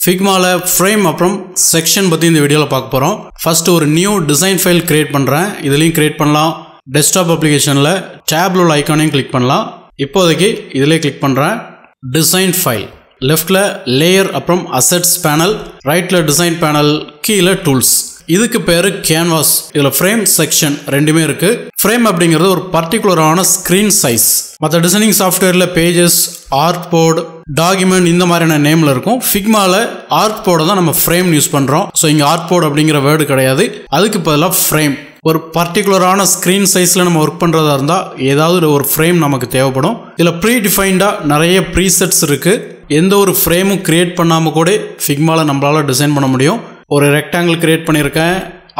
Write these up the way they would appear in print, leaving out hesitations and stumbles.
Figmaல frame அப்புறம் section பத்தி இந்த வீடியோல பார்க்க போறோம். First ஒரு new design file create பண்றேன். இதுலயும் create பண்ணலாம். Desktop applicationல tabல உள்ள ஐகானையும் click பண்ணலாம். இப்போதைக்கு இதிலே click பண்றேன். Design file. Leftல layer அப்புறம் assets panel, rightல design panel, கீழ tools. இதுக்கு பேரு canvas. இதுல frame section ரெண்டுமே இருக்கு. Frame அப்படிங்கிறது ஒரு பர்టిక్యులரான screen size. மற்ற டிசைனிங் சாஃப்ட்வேர்ல pages, artboard, document இந்த மாதிரியான நேம்ல இருக்கும். Figmaல artboard தான் நம்ம frame யூஸ் பண்றோம். சோ இங்க artboard அப்படிங்கிற வேர்ட் கிடையாது. அதுக்கு பதிலா frame. ஒரு பர்టిక్యులரான screen sizeல நம்ம வர்க் பண்றதா இருந்தா ஏதாவது ஒரு frame நமக்கு தேவைப்படும். இதுல ப்ரீடிஃபைன்டா நிறைய presets இருக்கு. எந்த ஒரு ஃப்ரேமும் கிரியேட் பண்ணாம கூட Figmaல நம்மளால டிசைன் பண்ண முடியும். ஒரு ரெக்டாங்கிள் கிரியேட் பண்ணியிருக்கேன்,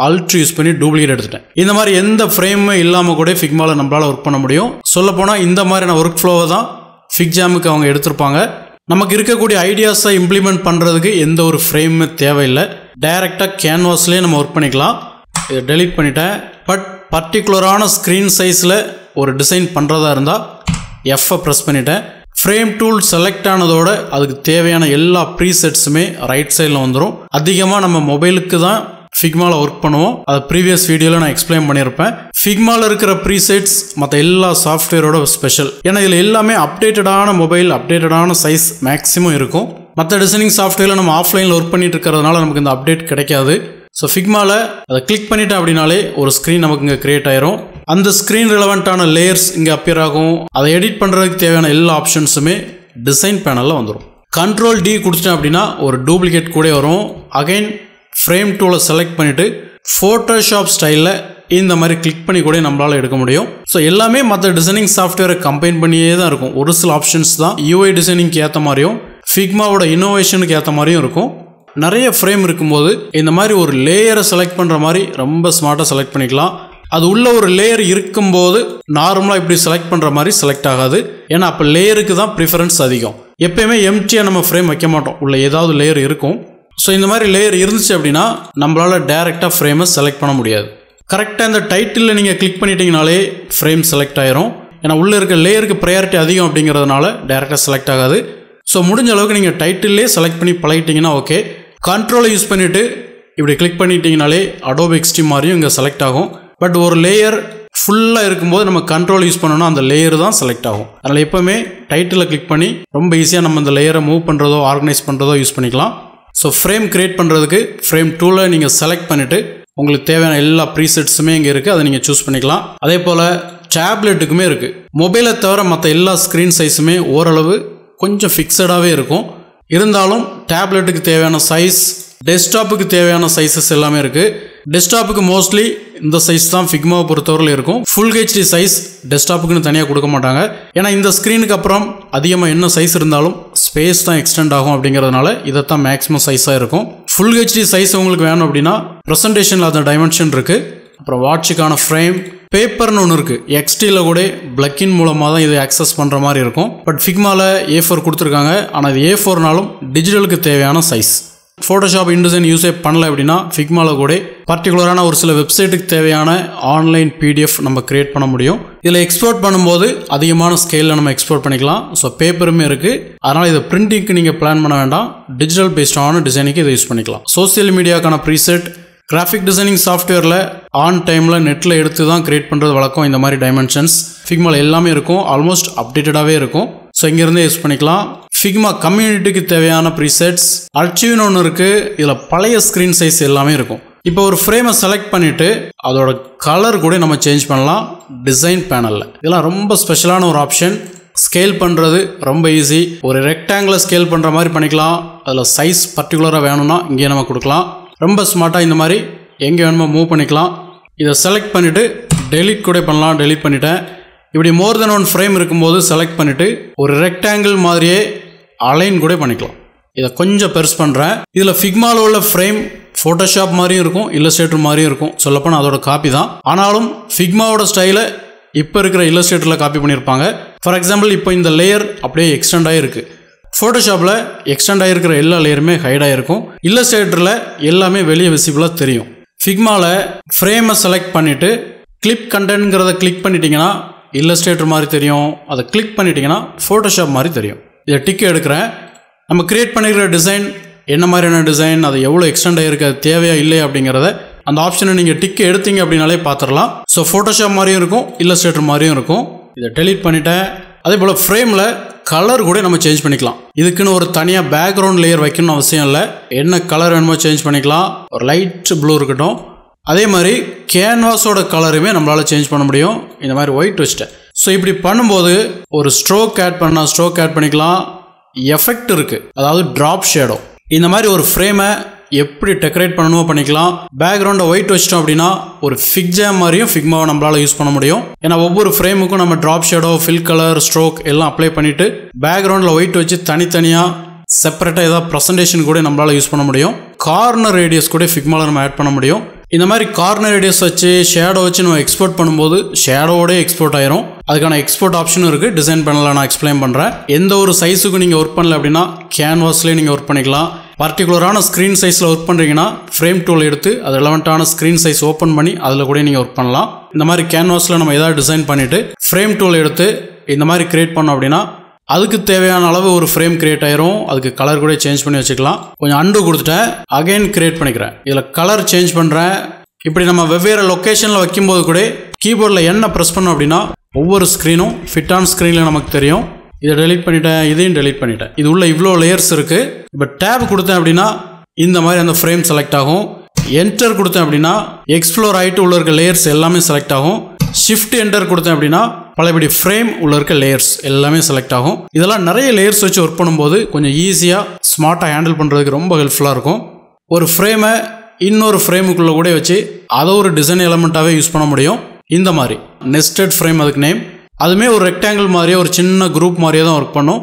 Alt யூஸ் பண்ணி டூப்ளிகேட் எடுத்துட்டேன். இந்த மாதிரி எந்த ஃப்ரேமுமே இல்லாமல் கூட Figmaல நம்மளால ஒர்க் பண்ண முடியும். சொல்லப்போனால் இந்த மாதிரியான ஒர்க் ஃப்ளோவை தான் FigJamக்கு அவங்க எடுத்திருப்பாங்க. நமக்கு இருக்கக்கூடிய ஐடியாஸை இம்ப்ளிமெண்ட் பண்ணுறதுக்கு எந்த ஒரு ஃப்ரேமுமே தேவையில்லை. டைரெக்டாக கேன்வாஸ்லேயே நம்ம ஒர்க் பண்ணிக்கலாம். இதை டெலீட் பண்ணிட்டேன். பட் பர்டிகுலரான ஸ்க்ரீன் சைஸில் ஒரு டிசைன் பண்ணுறதா இருந்தால் F ப்ரெஸ் பண்ணிட்டேன். ஃப்ரேம் டூல் செலக்ட் ஆனதோட அதுக்கு தேவையான எல்லா ப்ரீசெட்ஸுமே ரைட் சைடில் வந்துடும். அதிகமாக நம்ம மொபைலுக்கு தான் Figmaல ஒர்க் பண்ணுவோம். அதை ப்ரீவியஸ் வீடியோவில் நான் எக்ஸ்பிளைன் பண்ணியிருப்பேன். Figmaல இருக்கிற ப்ரீசெட்ஸ் மற்ற எல்லா சாஃப்ட்வேரோட ஸ்பெஷல். ஏன்னா இதில் எல்லாமே அப்டேட்டடான மொபைல், அப்டேட்டடான சைஸ் மேக்ஸிமம் இருக்கும். மற்ற டிசைனிங் சாஃப்ட்வேரில் நம்ம ஆஃப்லைனில் ஒர்க் பண்ணிட்டு இருக்கிறதுனால நமக்கு இந்த அப்டேட் கிடைக்காது. ஸோ Figmaல அதை கிளிக் பண்ணிட்டேன் அப்படின்னாலே ஒரு ஸ்க்ரீன் நமக்கு இங்கே கிரியேட் ஆயிரும். அந்த ஸ்க்ரீன் ரிலவெண்ட்டான லேயர்ஸ் இங்கே அப்பியர் ஆகும். அதை எடிட் பண்ணுறதுக்கு தேவையான எல்லா ஆப்ஷன்ஸுமே டிசைன் பேனலில் வந்துடும். Ctrl D கொடுத்துட்டேன் அப்படின்னா ஒரு டூப்ளிகேட் கூட வரும். அகைன் ஃப்ரேம் டூலை செலக்ட் பண்ணிவிட்டு ஃபோட்டோஷாப் ஸ்டைலில் இந்த மாதிரி கிளிக் பண்ணி கூட நம்மளால் எடுக்க முடியும். ஸோ எல்லாமே மற்ற டிசைனிங் சாஃப்ட்வேரை கம்பைன் பண்ணியே தான் இருக்கும். ஒரு சில ஆப்ஷன்ஸ் தான் UI டிசைனிங்க்கு ஏற்ற மாதிரியும் Figmaவோட இன்னோவேஷனுக்கு ஏற்ற மாதிரியும் இருக்கும். நிறைய ஃப்ரேம் இருக்கும்போது இந்த மாதிரி ஒரு லேயரை செலக்ட் பண்ணுற மாதிரி ரொம்ப ஸ்மார்ட்டாக செலக்ட் பண்ணிக்கலாம். அது உள்ள ஒரு லேயர் இருக்கும்போது நார்மலாக இப்படி செலக்ட் பண்ணுற மாதிரி செலக்ட் ஆகாது. ஏன்னா அப்போ லேயருக்கு தான் ப்ரிஃபரன்ஸ் அதிகம். எப்பயுமே எம்டியாக நம்ம ஃப்ரேம் வைக்க மாட்டோம், உள்ள ஏதாவது லேயர் இருக்கும். ஸோ இந்த மாதிரி லேயர் இருந்துச்சு அப்படின்னா நம்மளால் டைரெக்டாக ஃப்ரேமை செலக்ட் பண்ண முடியாது. கரெக்டாக இந்த டைட்டிலில் நீங்கள் கிளிக் பண்ணிட்டீங்கனாலே ஃப்ரேம் செலக்ட் ஆயிரும். ஏன்னா உள்ளே இருக்க லேயருக்கு ப்ரையாரிட்டி அதிகம் அப்படிங்கிறதுனால டைரெக்டாக செலக்ட் ஆகாது. ஸோ முடிஞ்ச அளவுக்கு நீங்கள் டைட்டிலே செலக்ட் பண்ணி பழகிட்டீங்கன்னா ஓகே. கண்ட்ரோலை யூஸ் பண்ணிவிட்டு இப்படி கிளிக் பண்ணிட்டீங்கனாலே Adobe XD மாதிரியும் இங்கே செலக்ட் ஆகும். பட் ஒரு லேயர் ஃபுல்லாக இருக்கும்போது நம்ம கண்ட்ரோல் யூஸ் பண்ணோன்னா அந்த லேயர் தான் செலக்ட் ஆகும். அதனால் எப்போவுமே டைட்டிலை கிளிக் பண்ணி ரொம்ப ஈஸியாக நம்ம இந்த லேயரை மூவ் பண்ணுறதோ ஆர்கனைஸ் பண்ணுறதோ யூஸ் பண்ணிக்கலாம். ஸோ ஃப்ரேம் கிரியேட் பண்ணுறதுக்கு ஃப்ரேம் டூலை நீங்கள் செலக்ட் பண்ணிவிட்டு உங்களுக்கு தேவையான எல்லா ப்ரீசெட்ஸுமே இங்கே இருக்குது, அதை நீங்கள் சூஸ் பண்ணிக்கலாம். அதே போல் டேப்லெட்டுக்குமே இருக்குது. மொபைலை தவிர மற்ற எல்லா ஸ்க்ரீன் சைஸுமே ஓரளவு கொஞ்சம் ஃபிக்ஸடாகவே இருக்கும். இருந்தாலும் டேப்லெட்டுக்கு தேவையான சைஸ், டெஸ்க்டாப்புக்கு தேவையான சைஸஸ் எல்லாமே இருக்குது. டெஸ்க்டாப்புக்கு மோஸ்ட்லி இந்த சைஸ் தான் Figmaவை பொறுத்தவரையில் இருக்கும். ஃபுல் HD சைஸ் டெஸ்க்டாப்புக்குன்னு தனியாக கொடுக்க மாட்டாங்க. ஏன்னா இந்த ஸ்க்ரீனுக்கு அப்புறம் அதிகமாக என்ன சைஸ் இருந்தாலும் ஸ்பேஸ் தான் எக்ஸ்டெண்ட் ஆகும் அப்படிங்கிறதுனால இதைத்தான் மேக்ஸிமம் சைஸாக இருக்கும். ஃபுல் HD சைஸ் உங்களுக்கு வேணும் அப்படின்னா ப்ரெசன்டேஷனில் அந்த டைமென்ஷன் இருக்குது. அப்புறம் வாட்சுக்கான ஃப்ரேம், பேப்பர்னு ஒன்று இருக்குது. XDல கூட பிளக்கின் மூலமாக தான் இதை ஆக்சஸ் பண்ணுற மாதிரி இருக்கும். பட் Figmaல A4 கொடுத்துருக்காங்க. ஆனால் இது A4னாலும் டிஜிட்டலுக்கு தேவையான சைஸ். ஃபோட்டோஷாப் இன்டிசைன் யூஸே பண்ணல அப்படின்னா Figmaல கூட பர்டிகுலரான ஒரு சில வெப்சைட்டுக்கு தேவையான ஆன்லைன் PDF நம்ம கிரியேட் பண்ண முடியும். இதில் எக்ஸ்போர்ட் பண்ணும்போது அதிகமான ஸ்கேலில் நம்ம எக்ஸ்போர்ட் பண்ணிக்கலாம். ஸோ பேப்பருமே இருக்குது. அதனால் இதை பிரிண்டிங்க்கு நீங்கள் பிளான் பண்ண வேண்டாம். டிஜிட்டல் பேஸ்டான டிசைனுக்கு இதை யூஸ் பண்ணிக்கலாம். சோசியல் மீடியாக்கான ப்ரீசெட், கிராஃபிக் டிசைனிங் சாஃப்ட்வேரில் ஆன் டைமில் நெட்டில் எடுத்து தான் கிரியேட் பண்ணுறது வழக்கம். இந்த மாதிரி டைமென்ஷன்ஸ் Figmaல எல்லாமே இருக்கும். ஆல்மோஸ்ட் அப்டேட்டடாகவே இருக்கும். ஸோ இங்கேருந்தே யூஸ் பண்ணிக்கலாம். Figma கம்யூனிட்டிக்கு தேவையான ப்ரீசெட்ஸ், அர்ச்சிவ்னு ஒன்று இருக்குது. இதில் பழைய ஸ்க்ரீன் சைஸ் எல்லாமே இருக்கும். இப்போ ஒரு ஃப்ரேமை செலக்ட் பண்ணிவிட்டு அதோட கலர் கூட நம்ம சேஞ்ச் பண்ணலாம் டிசைன் பேனலில். இதெல்லாம் ரொம்ப ஸ்பெஷலான ஒரு ஆப்ஷன். ஸ்கேல் பண்ணுறது ரொம்ப ஈஸி. ஒரு ரெக்டாங்கிளை ஸ்கேல் பண்ணுற மாதிரி பண்ணிக்கலாம். அதில் சைஸ் பர்டிகுலராக வேணும்னா இங்கே நம்ம கொடுக்கலாம். ரொம்ப ஸ்மார்ட்டாக இந்த மாதிரி எங்கே வேணுமோ மூவ் பண்ணிக்கலாம். இதை செலக்ட் பண்ணிவிட்டு டெலீட் கூட பண்ணலாம். டெலீட் பண்ணிவிட்டேன். இப்படி மோர் தென் ஒன் ஃப்ரேம் இருக்கும்போது செலக்ட் பண்ணிவிட்டு ஒரு ரெக்டாங்கிள் மாதிரியே அலைன் கூட பண்ணிக்கலாம். இதை கொஞ்சம் பெருசு பண்ணுறேன். இதில் Figmaல உள்ள ஃப்ரேம் ஃபோட்டோஷாப் மாதிரியும் இருக்கும், இல்லஸ்ட்ரேட்டர் மாதிரியும் இருக்கும். சொல்லப்போனால் அதோட காப்பி தான். ஆனாலும் Figmaவோட ஸ்டைலை இப்போ இருக்கிற இல்லஸ்ட்ரேட்டரில் காப்பி பண்ணியிருப்பாங்க. ஃபார் எக்ஸாம்பிள் இப்போ இந்த லேயர் அப்படியே எக்ஸ்டெண்ட் ஆகிருக்கு. ஃபோட்டோஷாப்பில் எக்ஸ்டெண்ட் ஆகிருக்கிற எல்லா லேயருமே ஹைட் ஆகிருக்கும். இல்லஸ்ட்ரேட்டரில் எல்லாமே வெளியே விசிபிளாக தெரியும். Figmaல ஃப்ரேமை செலக்ட் பண்ணிவிட்டு கிளிப் கண்டென்ட்ங்கிறத கிளிக் பண்ணிட்டீங்கன்னா இல்லஸ்ட்ரேட்டர் மாதிரி தெரியும். அதை கிளிக் பண்ணிட்டீங்கன்னா ஃபோட்டோஷாப் மாதிரி தெரியும். இதை டிக் எடுக்கிறேன். நம்ம கிரியேட் பண்ணிக்கிற டிசைன் என்ன மாதிரியான டிசைன், அது எவ்வளோ எக்ஸ்டெண்ட் ஆகிருக்கு, அது தேவையா இல்லை அப்படிங்கிறத அந்த ஆப்ஷனை நீங்கள் டிக் எடுத்தீங்க அப்படின்னாலே பார்த்துடலாம். ஸோ ஃபோட்டோஷாப் மாதிரியும் இருக்கும், இல்லஸ்ட்ரேட்டர் மாதிரியும் இருக்கும். இதை டெலீட் பண்ணிட்டேன். அதே போல் ஃப்ரேமில் கலர் கூட நம்ம சேஞ்ச் பண்ணிக்கலாம். இதுக்குன்னு ஒரு தனியாக பேக்ரவுண்ட் லேயர் வைக்கணும்னு அவசியம் இல்லை. என்ன கலர் வேணுமோ சேஞ்ச் பண்ணிக்கலாம். ஒரு லைட் ப்ளூ இருக்கட்டும். அதே மாதிரி கேன்வாஸோட கலருமே நம்மளால் சேஞ்ச் பண்ண முடியும். இந்த மாதிரி ஒயிட் வச்சுட்டேன். ஸோ இப்படி பண்ணும்போது ஒரு ஸ்ட்ரோக் ஆட் பண்ணால் ஸ்ட்ரோக் ஆட் பண்ணிக்கலாம். எஃபெக்ட் இருக்குது, அதாவது ட்ராப் ஷேடோ. இந்த மாதிரி ஒரு ஃப்ரேமை எப்படி டெக்கரேட் பண்ணணுமோ பண்ணிக்கலாம். பேக்ரவுண்டை ஒயிட் வச்சிட்டோம் அப்படின்னா ஒரு ஃபிக்ஜாம் மாதிரியும் ஃபிக்மாவை நம்மளால் யூஸ் பண்ண முடியும். ஏன்னா ஒவ்வொரு ஃப்ரேமுக்கும் நம்ம drop shadow, fill colour, stroke எல்லாம் அப்ளை பண்ணிவிட்டு பேக்ரவுண்டில் ஒயிட் வச்சு தனித்தனியாக செப்பரேட்டாக ஏதாவது ப்ரெசன்டேஷன் கூட நம்மளால் யூஸ் பண்ண முடியும். கார்னர் ரேடியஸ் கூட ஃபிக்மாவில் நம்ம ஆட் பண்ண முடியும். இந்த மாதிரி கார்னர் ரேடியஸ் வச்சு ஷேடோ வச்சு நம்ம எக்ஸ்போர்ட் பண்ணும்போது ஷேடோவோடய எக்ஸ்போர்ட் ஆயிரும். அதுக்கான எக்ஸ்போர்ட் ஆப்ஷனும் இருக்குது. டிசைன் பண்ணலாம், நான் எக்ஸ்பிளைன் பண்ணுறேன். எந்த ஒரு சைஸுக்கு நீங்கள் ஒர்க் பண்ணல அப்படின்னா கேன்வாஸ்லேயே நீங்கள் ஒர்க் பண்ணிக்கலாம். பர்டிகுலரான ஸ்க்ரீன் சைஸில் ஒர்க் பண்ணுறீங்கன்னா ஃப்ரேம் டூல் எடுத்து அது ரெலவெண்ட்டான ஸ்க்ரீன் சைஸ் ஓப்பன் பண்ணி அதில் கூட நீங்கள் ஒர்க் பண்ணலாம். இந்த மாதிரி கேன்வாஸில் நம்ம ஏதாவது டிசைன் பண்ணிவிட்டு ஃப்ரேம் டூல் எடுத்து இந்த மாதிரி கிரியேட் பண்ணோம் அப்படின்னா அதுக்கு தேவையான அளவு ஒரு ஃப்ரேம் கிரியேட் ஆயிரும். அதுக்கு கலர் கூட சேஞ்ச் பண்ணி வச்சுக்கலாம். கொஞ்சம் அண்டு கொடுத்துட்டேன், அகைன் கிரியேட் பண்ணிக்கிறேன். இதில் கலர் சேஞ்ச் பண்ணுறேன். இப்படி நம்ம வெவ்வேறு லொக்கேஷனில் வைக்கும்போது கூட கீபோர்டில் என்ன ப்ரெஸ் பண்ணோம் அப்படின்னா ஒவ்வொரு ஸ்க்ரீனும் ஃபிட் ஆன் ஸ்க்ரீனில் நமக்கு தெரியும். இதை டெலீட் பண்ணிட்டேன், இதையும் டெலீட் பண்ணிட்டேன். இது உள்ள இவ்வளோ லேயர்ஸ் இருக்குது. இப்போ டேப் கொடுத்தேன் அப்படின்னா இந்த மாதிரி அந்த ஃப்ரேம் செலக்ட் ஆகும். என்டர் கொடுத்தேன் அப்படின்னா எக்ஸ்ப்ளோர் ஆகிட்டு உள்ள இருக்க லேயர்ஸ் எல்லாமே செலக்ட் ஆகும். ஷிஃப்ட் என்டர் கொடுத்தேன் அப்படின்னா பழையபடி ஃப்ரேம் உள்ள இருக்க லேயர்ஸ் எல்லாமே செலக்ட் ஆகும். இதெல்லாம் நிறைய லேயர்ஸ் வச்சு ஒர்க் பண்ணும்போது கொஞ்சம் ஈஸியாக ஸ்மார்ட்டாக ஹேண்டில் பண்ணுறதுக்கு ரொம்ப ஹெல்ப்ஃபுல்லாக இருக்கும். ஒரு ஃப்ரேமை இன்னொரு ஃப்ரேமுக்குள்ளே கூட வச்சு அதை ஒரு டிசைன் எலமெண்ட்டாகவே யூஸ் பண்ண முடியும். இந்த மாதிரி நெஸ்டட் ஃப்ரேம் அதுக்கு நேம். அதுமே ஒரு ரெக்டாங்கிள் மாதிரியே ஒரு சின்ன குரூப் மாதிரியே தான் ஒர்க் பண்ணும்.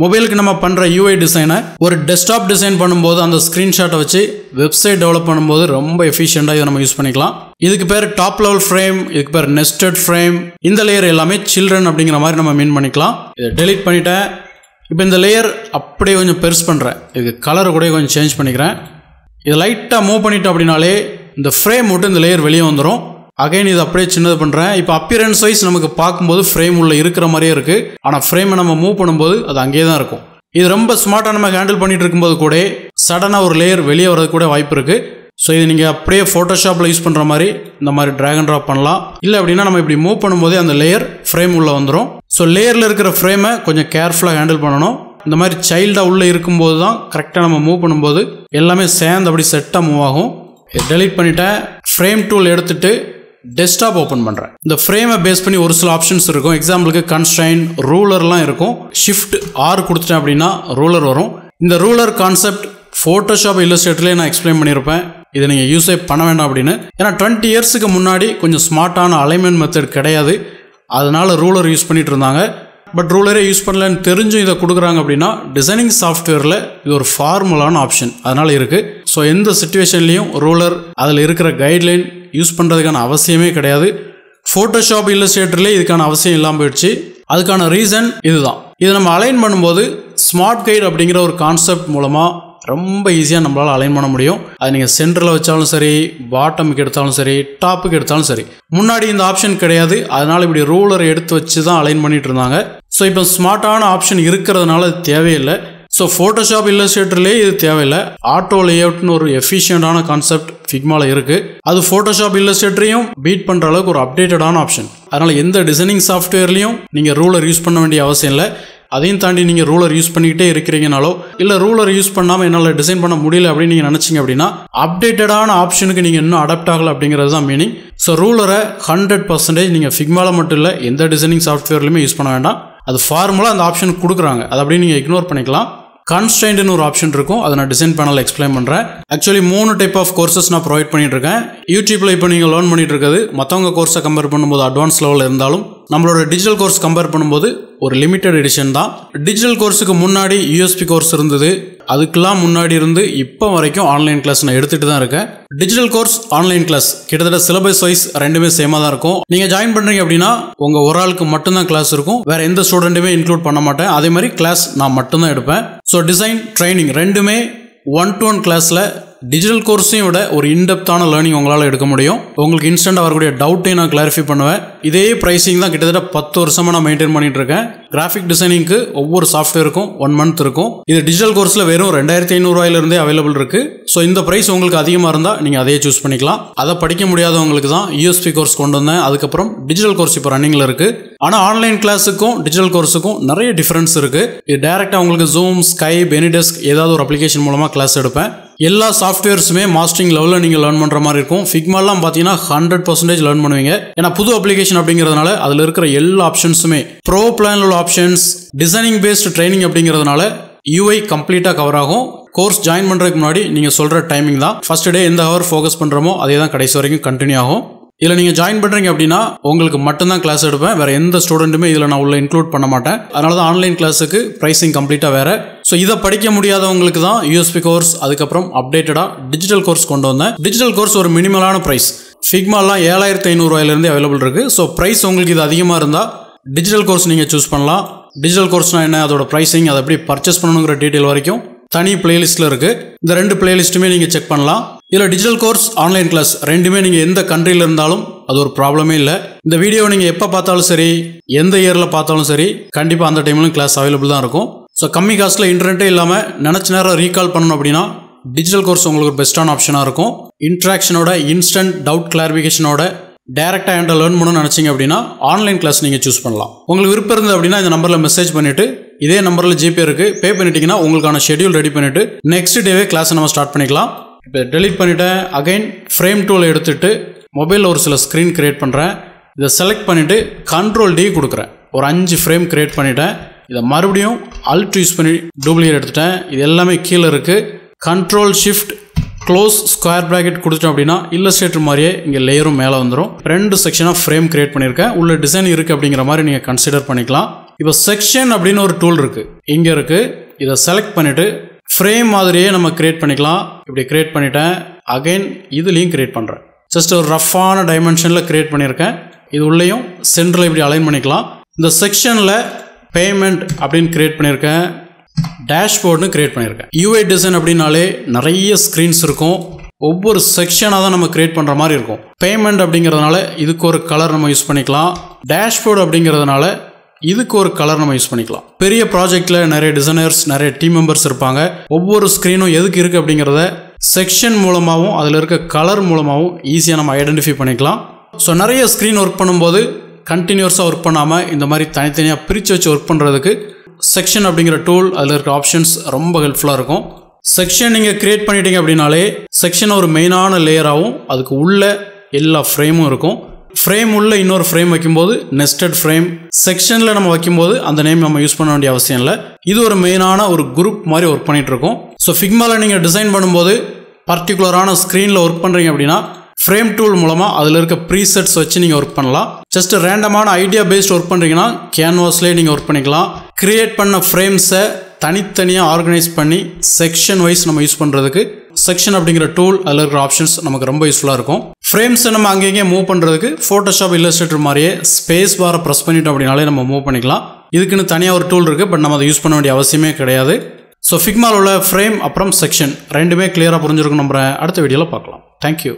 மொபைலுக்கு நம்ம பண்ணுற யூஐ டிசைனை ஒரு டெஸ்க்டாப் டிசைன் பண்ணும்போது அந்த ஸ்க்ரீன்ஷாட்டை வச்சு வெப்சைட் டெவலப் பண்ணும்போது ரொம்ப எஃபிஷியண்டாக இதை நம்ம யூஸ் பண்ணிக்கலாம். இதுக்கு பேர் டாப் லெவல் ஃப்ரேம், இதுக்கு பேர் நெஸ்டட் ஃப்ரேம். இந்த லேயர் எல்லாமே சில்ட்ரன் அப்படிங்கிற மாதிரி நம்ம மீன் பண்ணிக்கலாம். இதை டெலீட் பண்ணிட்டேன். இப்போ இந்த லேயர் அப்படியே கொஞ்சம் பெருசு பண்ணுறேன். இதுக்கு கலர் கூட கொஞ்சம் சேஞ்ச் பண்ணிக்கிறேன். இதை லைட்டாக மூவ் பண்ணிட்டோம் அப்படின்னாலே இந்த ஃப்ரேம் மட்டும் இந்த லேயர் வெளியே வந்துடும். அகைன் இது அப்படியே சின்னது பண்ணுறேன். இப்போ அப்பியரன்ஸ் வைஸ் நமக்கு பார்க்கும்போது ஃப்ரேம் உள்ள இருக்கிற மாதிரியே இருக்குது. ஆனால் ஃப்ரேமை நம்ம மூவ் பண்ணும்போது அது அங்கேயே தான் இருக்கும். இது ரொம்ப ஸ்மார்ட்டாக நம்ம ஹேண்டில் பண்ணிட்டு இருக்கும்போது கூட சடனாக ஒரு லேயர் வெளியே வரது கூட வாய்ப்பு இருக்குது. ஸோ இது நீங்கள் அப்படியே ஃபோட்டோஷாப்பில் யூஸ் பண்ணுற மாதிரி இந்த மாதிரி ட்ராக் அண்ட் ட்ராப் பண்ணலாம். இல்லை அப்படின்னா நம்ம இப்படி மூவ் பண்ணும்போதே அந்த லேயர் ஃப்ரேம் உள்ளே வந்துடும். ஸோ லேயரில் இருக்கிற ஃப்ரேமை கொஞ்சம் கேர்ஃபுல்லாக ஹேண்டில் பண்ணணும். இந்த மாதிரி சைல்டாக உள்ளே இருக்கும்போது தான் கரெக்டாக நம்ம மூவ் பண்ணும்போது எல்லாமே சேர்ந்து அப்படி செட்டாக மூவ் ஆகும். டெலீட் பண்ணிவிட்டேன். ஃப்ரேம் டூல் எடுத்துகிட்டு டெஸ்க்டாப் ஓப்பன் பண்ணுறேன். இந்த ஃப்ரேமை பேஸ் பண்ணி ஒரு சில ஆப்ஷன்ஸ் இருக்கும். எக்ஸாம்பிளுக்கு கன்ஸ்ட்ரைன், ரூலர்லாம் இருக்கும். ஷிஃப்ட் ஆர் கொடுத்துட்டேன் அப்படின்னா ரூலர் வரும். இந்த ரூலர் கான்செப்ட் ஃபோட்டோஷாப், இல்லஸ்ட்ரேட்டர்லேயே நான் எக்ஸ்பிளைன் பண்ணியிருப்பேன். இதை நீங்கள் யூஸே பண்ண வேண்டாம் அப்படின்னு. ஏன்னா 20 இயர்ஸுக்கு முன்னாடி கொஞ்சம் ஸ்மார்ட்டான அலைன்மெண்ட் மெத்தட் கிடையாது. அதனால் ரூலர் யூஸ் பண்ணிகிட்டு இருந்தாங்க. பட் ரூலரே யூஸ் பண்ணலன்னு தெரிஞ்சும் இதை கொடுக்குறாங்க அப்படின்னா டிசைனிங் சாஃப்ட்வேரில் இது ஒரு ஃபார்முலான ஆப்ஷன் அதனால் இருக்குது. ஸோ எந்த சுச்சுவேஷன்லேயும் ரூலர் அதில் இருக்கிற கைட்லைன் யூஸ் பண்ணுறதுக்கான அவசியமே கிடையாது. ஃபோட்டோஷாப், இல்லஸ்ட்ரேட்டர்லேயே இதுக்கான அவசியம் இல்லாமல் போயிடுச்சு. அதுக்கான ரீசன் இதுதான். இதை நம்ம அலைன் பண்ணும்போது ஸ்மார்ட் கைட் அப்படிங்கிற ஒரு கான்செப்ட் மூலமாக ரொம்ப ஈஸியாக நம்மளால் அலைன் பண்ண முடியும். அது நீங்கள் சென்டரில் வச்சாலும் சரி, பாட்டமுக்கு எடுத்தாலும் சரி, டாப்புக்கு எடுத்தாலும் சரி. முன்னாடி இந்த ஆப்ஷன் கிடையாது. அதனால் இப்படி ரூலர் எடுத்து வச்சு தான் அலைன் பண்ணிட்டு இருந்தாங்க. ஸோ இப்போ ஸ்மார்ட்டான ஆப்ஷன் இருக்கிறதுனால அது தேவையில்லை. ஸோ ஃபோட்டோஷாப், இல்லஸ்ட்ரேட்டர்லேயே இது தேவையில்லை. ஆட்டோ லேஅவுட்னு ஒரு எஃபிஷியண்டான கான்செப்ட் ஃபிக்மாவில் இருக்குது. அது ஃபோட்டோஷாப், இல்லஸ்ட்ரேட்டரையும் பீட் பண்ணுற அளவுக்கு ஒரு அப்டேட்டடான ஆப்ஷன். அதனால் எந்த டிசைனிங் சாஃப்ட்வேர்லையும் நீங்கள் ரூலர் யூஸ் பண்ண வேண்டிய அவசியம் இல்லை. அதையும் தாண்டி நீங்கள் ரூலர் யூஸ் பண்ணிக்கிட்டே இருக்கிறீங்கனாலோ இல்லை ரூலர் யூஸ் பண்ணாமல் என்னால் டிசைன் பண்ண முடியல அப்படின்னு நீங்கள் நினச்சிங்க அப்படின்னா அப்டேட்டடான ஆப்ஷனுக்கு நீங்கள் இன்னும் அடாப்ட் ஆகலை அப்படிங்கிறது தான் மீனிங். ஸோ ரூலரை 100% நீங்கள் ஃபிக்மாவில் மட்டும் இல்லை எந்த டிசைனிங் சாஃப்ட்வேர்லையுமே யூஸ் பண்ண வேண்டாம். அது ஃபார்முலா அந்த ஆப்ஷன் கொடுக்குறாங்க. அதை அப்படியே நீங்கள் இக்னோர் பண்ணிக்கலாம். கான்ஸ்ட்ரைன்ட்னு ஒரு ஆப்ஷன் இருக்கும். அதை நான் டிசைன் பேனலில் எக்ஸ்பிளைன் பண்ணுறேன். ஆக்சுவலி 3 டைப் ஆஃப் கோர்சஸ் நான் ப்ரொவைட் பண்ணிட்டு இருக்கேன். யூடியூப்பில் இப்போ நீங்கள் லேர்ன் பண்ணிட்டு இருக்கிறது மற்றவங்க கோர்ஸை கம்பேர் பண்ணும்போது அட்வான்ஸ் லெவலில் இருந்தாலும் நம்மளோட டிஜிட்டல் கோர்ஸ் கம்பேர் பண்ணும்போது ஒரு லிமிட்டட் எடிஷன் தான். டிஜிட்டல் கோர்ஸுக்கு முன்னாடி யூஎஸ்பி கோர்ஸ் இருந்தது. அதுக்கெல்லாம் முன்னாடி இருந்து இப்போ வரைக்கும் ஆன்லைன் கிளாஸ் நான் எடுத்துகிட்டு தான் இருக்கேன். டிஜிட்டல் கோர்ஸ், ஆன்லைன் கிளாஸ் கிட்டத்தட்ட சிலபஸ் வைஸ் ரெண்டுமே சேமாக தான் இருக்கும். நீங்கள் ஜாயின் பண்ணுறீங்க அப்படின்னா உங்கள் ஒரு ஆளுக்கு மட்டும்தான் கிளாஸ் இருக்கும். வேறு எந்த ஸ்டூடெண்ட்டுமே இன்க்ளூட் பண்ண மாட்டேன். அதே மாதிரி கிளாஸ் நான் மட்டும்தான் எடுப்பேன். ஸோ டிசைன், ட்ரைனிங் ரெண்டுமே 1-to-1 கிளாஸில் டிஜிட்டல் கோர்ஸையும் விட ஒரு இன்டெப்த்தான லேர்னிங் உங்களால் எடுக்க முடியும். உங்களுக்கு இன்ஸ்டன்ட்டாக வரக்கூடிய டவுட்டையும் நான் கிளாரிஃபை பண்ணுவேன். இதே ப்ரைஸிங் தான் கிட்டத்தட்ட 10 வருஷமாக நான் மெயின்டைன் பண்ணிட்டு இருக்கேன். கிராஃபிக் டிசைனிங்க்கு ஒவ்வொரு சாஃப்ட்வேருக்கும் 1 மந்த் இருக்கும். இது டிஜிட்டல் கோர்ஸில் வெறும் 2500 ரூபாயிலிருந்தே அவைலபிள் இருக்கு. ஸோ இந்த ப்ரைஸ் உங்களுக்கு அதிகமாக இருந்தால் நீங்கள் அதையே சூஸ் பண்ணிக்கலாம். அதை படிக்க முடியாதவங்களுக்கு தான் யூஎஸ்பி கோர்ஸ் கொண்டு வந்தேன். அதுக்கப்புறம் டிஜிட்டல் கோர்ஸ் இப்போ ரன்னிங்கில் இருக்கு. ஆனால் ஆன்லைன் கிளாஸுக்கும் டிஜிட்டல் கோர்ஸுக்கும் நிறைய டிஃபரன்ஸ் இருக்கு. இது டைரெக்டாக உங்களுக்கு ஜூம், ஸ்கைப், எனிடெஸ்க் ஏதாவது ஒரு அப்ளிகேஷன் மூலமாக கிளாஸ் எடுப்பேன். எல்லா சாஃப்ட்வேர்ஸுமே மாஸ்டரிங் லெவலில் நீங்கள் லேர்ன் பண்ணுற மாதிரி இருக்கும். ஃபிக்மாலாம் பார்த்தீங்கன்னா 100% லேர்ன் பண்ணுவீங்க. ஏன்னா புது அப்ளிகேஷன் அப்படிங்கிறதுனால அதில் இருக்கிற எல்லா ஆப்ஷன்ஸுமே ப்ரோ பிளானில் உள்ள ஆப்ஷன்ஸ், டிசைனிங் பேஸ்டு ட்ரைனிங் அப்படிங்கிறதுனால யூஐ கம்ப்ளீட்டாக கவர் ஆகும். கோர்ஸ் ஜாயின் பண்ணுறதுக்கு முன்னாடி நீங்கள் சொல்கிற டைமிங் தான். ஃபர்ஸ்ட் டே எந்த ஹவர் ஃபோக்கஸ் பண்ணுறோமோ அதே தான் கடைசி வரைக்கும் கண்டினியூ ஆகும். இதில் நீங்கள் ஜாயின் பண்ணுறீங்க அப்படின்னா உங்களுக்கு மட்டும்தான் கிளாஸ் எடுப்பேன். வேறு எந்த ஸ்டூடெண்ட்டுமே இதில் நான் உள்ள இன்க்ளூட் பண்ண மாட்டேன். அதனால தான் ஆன்லைன் கிளாஸுக்கு ப்ரைஸிங் கம்ப்ளீட்டாக வேறு. ஸோ இதை படிக்க முடியாதவங்களுக்கு தான் யூஎஸ்பி கோர்ஸ், அதுக்கப்புறம் அப்டேட்டடாக டிஜிட்டல் கோர்ஸ் கொண்டு வந்தேன். டிஜிட்டல் கோர்ஸ் ஒரு மினிமலான ப்ரைஸ். ஃபிக்மாலாம் 7500 ரூபாயிலிருந்தே அவைலபிள் இருக்குது. ஸோ ப்ரைஸ் உங்களுக்கு இது அதிகமாக இருந்தால் டிஜிட்டல் கோர்ஸ் நீங்கள் சூஸ் பண்ணலாம். டிஜிட்டல் கோர்ஸ்னால் என்ன, அதோட ப்ரைஸிங், அதை எப்படி பர்ச்சேஸ் பண்ணணுங்கிற டீட்டெயில் வரைக்கும் தனி பிளேலிஸ்ட்டில் இருக்குது. இந்த 2 பிளேலிஸ்ட்டுமே நீங்கள் செக் பண்ணலாம். இதில் டிஜிட்டல் கோர்ஸ், ஆன்லைன் கிளாஸ் ரெண்டுமே நீங்கள் எந்த கண்ட்ரியில் இருந்தாலும் அது ஒரு ப்ராப்ளமே இல்லை. இந்த வீடியோ நீங்கள் எப்போ பார்த்தாலும் சரி, எந்த இயரில் பார்த்தாலும் சரி, கண்டிப்பாக அந்த டைம்லையும் கிளாஸ் அவைலபிள் தான் இருக்கும். ஸோ கம்மி காஸ்ட்டில் இன்டர்நெட்டே இல்லாமல் நினச்ச நேரம் ரீகால் பண்ணணும் அப்படின்னா டிஜிட்டல் கோர்ஸ் உங்களுக்கு ஒரு பெஸ்ட்டான ஆப்ஷனாக இருக்கும். இன்ட்ராக்ஷனோட, இன்ஸ்டன்ட் டவுட் கிளாரிஃபிகேஷனோட டேரெக்டாக என்கிட்ட லேர்ன் பண்ணணும்னு நினச்சிங்க அப்படின்னா ஆன்லைன் கிளாஸ் நீங்கள் சூஸ் பண்ணலாம். உங்களுக்கு விருப்பம் இருந்தது அப்படின்னா இந்த நம்பரில் மெசேஜ் பண்ணிவிட்டு, இதே நம்பரில் ஜிபே இருக்குது, பே பண்ணிட்டீங்கன்னா உங்களுக்கான ஷெடியூல் ரெடி பண்ணிவிட்டு நெக்ஸ்ட் டேவே கிளாஸை நம்ம ஸ்டார்ட் பண்ணிக்கலாம். இப்போ டெலிட் பண்ணிவிட்டேன். அகைன் ஃப்ரேம் டூலை எடுத்துகிட்டு மொபைலில் ஒரு சில ஸ்க்ரீன் க்ரியேட் பண்ணுறேன். இதை செலக்ட் பண்ணிவிட்டு Ctrl D கொடுக்குறேன். ஒரு 5 ஃப்ரேம் க்ரியேட் பண்ணிவிட்டேன். இதை மறுபடியும் Alt யூஸ் பண்ணி டூப்ளிகேட் எடுத்துட்டேன். இது எல்லாமே கீழே இருக்குது. Ctrl Shift close square bracket கொடுத்தோம் அப்படின்னா இல்லஸ்ட்ரேட்டர் மாதிரியே இங்கே லேயரும் மேலே வந்துடும். 2 செக்ஷனாக ஃப்ரேம் கிரியேட் பண்ணியிருக்கேன். உள்ள டிசைன் இருக்குது அப்படிங்கிற மாதிரி நீங்கள் கன்சிடர் பண்ணிக்கலாம். இப்போ செக்ஷன் அப்படின்னு ஒரு டூல் இருக்குது, இங்கே இருக்குது. இதை செலக்ட் பண்ணிவிட்டு ஃப்ரேம் மாதிரியே நம்ம கிரியேட் பண்ணிக்கலாம். இப்படி கிரியேட் பண்ணிட்டேன். அகைன் இதுலேயும் கிரியேட் பண்ணுறேன். ஜஸ்ட் ஒரு ரஃப்பான டைமென்ஷனில் கிரியேட் பண்ணியிருக்கேன். இது உள்ளேயும் சென்டரில் இப்படி அலைன் பண்ணிக்கலாம். இந்த செக்ஷனில் பேமெண்ட் அப்படின்னு கிரியேட் பண்ணியிருக்கேன். டேஷ்போர்டுன்னு கிரியேட் பண்ணியிருக்கேன். யூஐ டிசைன் அப்படின்னாலே நிறைய ஸ்க்ரீன்ஸ் இருக்கும். ஒவ்வொரு செக்ஷனாக தான் நம்ம கிரியேட் பண்ணுற மாதிரி இருக்கும். பேமெண்ட் அப்படிங்கிறதுனால இதுக்கு ஒரு கலர் நம்ம யூஸ் பண்ணிக்கலாம். டேஷ்போர்டு அப்படிங்கிறதுனால இதுக்கு ஒரு கலர் நம்ம யூஸ் பண்ணிக்கலாம். பெரிய ப்ராஜெக்டில் நிறைய டிசைனர்ஸ், நிறைய டீம் மெம்பர்ஸ் இருப்பாங்க. ஒவ்வொரு ஸ்க்ரீனும் எதுக்கு இருக்குது அப்படிங்கிறத செக்ஷன் மூலமாகவும் அதில் இருக்க கலர் மூலமாகவும் ஈஸியாக நம்ம ஐடென்டிஃபை பண்ணிக்கலாம். ஸோ நிறைய ஸ்க்ரீன் ஒர்க் பண்ணும்போது கண்டினியூஸாக ஒர்க் பண்ணாமல் இந்த மாதிரி தனித்தனியாக பிரித்து வச்சு ஒர்க் பண்ணுறதுக்கு செக்ஷன் அப்படிங்கிற டூல், அதில் இருக்க ஆப்ஷன்ஸ் ரொம்ப ஹெல்ப்ஃபுல்லாக இருக்கும். செக்ஷன் நீங்கள் கிரியேட் பண்ணிட்டீங்க அப்படின்னாலே செக்ஷன் ஒரு மெயினான லேயராகவும் அதுக்கு உள்ள எல்லா ஃப்ரேமும் இருக்கும். ஃப்ரேம் உள்ள இன்னொரு ஃப்ரேம் வைக்கும்போது நெஸ்டட் ஃப்ரேம், செக்ஷனில் நம்ம வைக்கும்போது அந்த நேம் நம்ம யூஸ் பண்ண வேண்டிய அவசியம் இல்லை. இது ஒரு மெயினான ஒரு குரூப் மாதிரி ஒர்க் பண்ணிகிட்டு இருக்கோம். ஸோ ஃபிக்மாவில் நீங்கள் டிசைன் பண்ணும்போது பர்டிகுலரான ஸ்க்ரீனில் ஒர்க் பண்ணுறீங்க அப்படின்னா ஃப்ரேம் டூல் மூலமாக அதில் இருக்க ப்ரீசெட்ஸ் வச்சு நீங்கள் ஒர்க் பண்ணலாம். ஜஸ்ட் ரேண்டமான ஐடியா பேஸ்ட் ஒர்க் பண்ணுறீங்கன்னா கேன்வாஸ்லேயே நீங்கள் ஒர்க் பண்ணிக்கலாம். கிரியேட் பண்ண ஃப்ரேம்ஸை தனித்தனியாக ஆர்கனைஸ் பண்ணி செக்ஷன் வைஸ் நம்ம யூஸ் பண்ணுறதுக்கு செக்ஷன் அப்படிங்கிற டூல், அதில் இருக்கிற ஆப்ஷன்ஸ் நமக்கு ரொம்ப யூஸ்ஃபுல்லாக இருக்கும். ஃப்ரேம்ஸை நம்ம அங்கேயே மூவ் பண்ணுறதுக்கு ஃபோட்டோஷாப், இல்லஸ்ட்ரேட்டர் மாதிரியே ஸ்பேஸ் பாரை ப்ரெஸ் பண்ணிட்டோம் அப்படின்னாலே நம்ம மூவ் பண்ணிக்கலாம். இதுக்குன்னு தனியாக ஒரு டூல் இருக்குது, பட் நம்ம அதை யூஸ் பண்ண வேண்டிய அவசியமே கிடையாது. ஸோ ஃபிக்மாவில் உள்ள ஃப்ரேம் அப்புறம் செக்ஷன் ரெண்டுமே கிளியராக புரிஞ்சிருக்கும் நம்புகிறேன். அடுத்த வீடியோவில் பார்க்கலாம். தேங்க்யூ.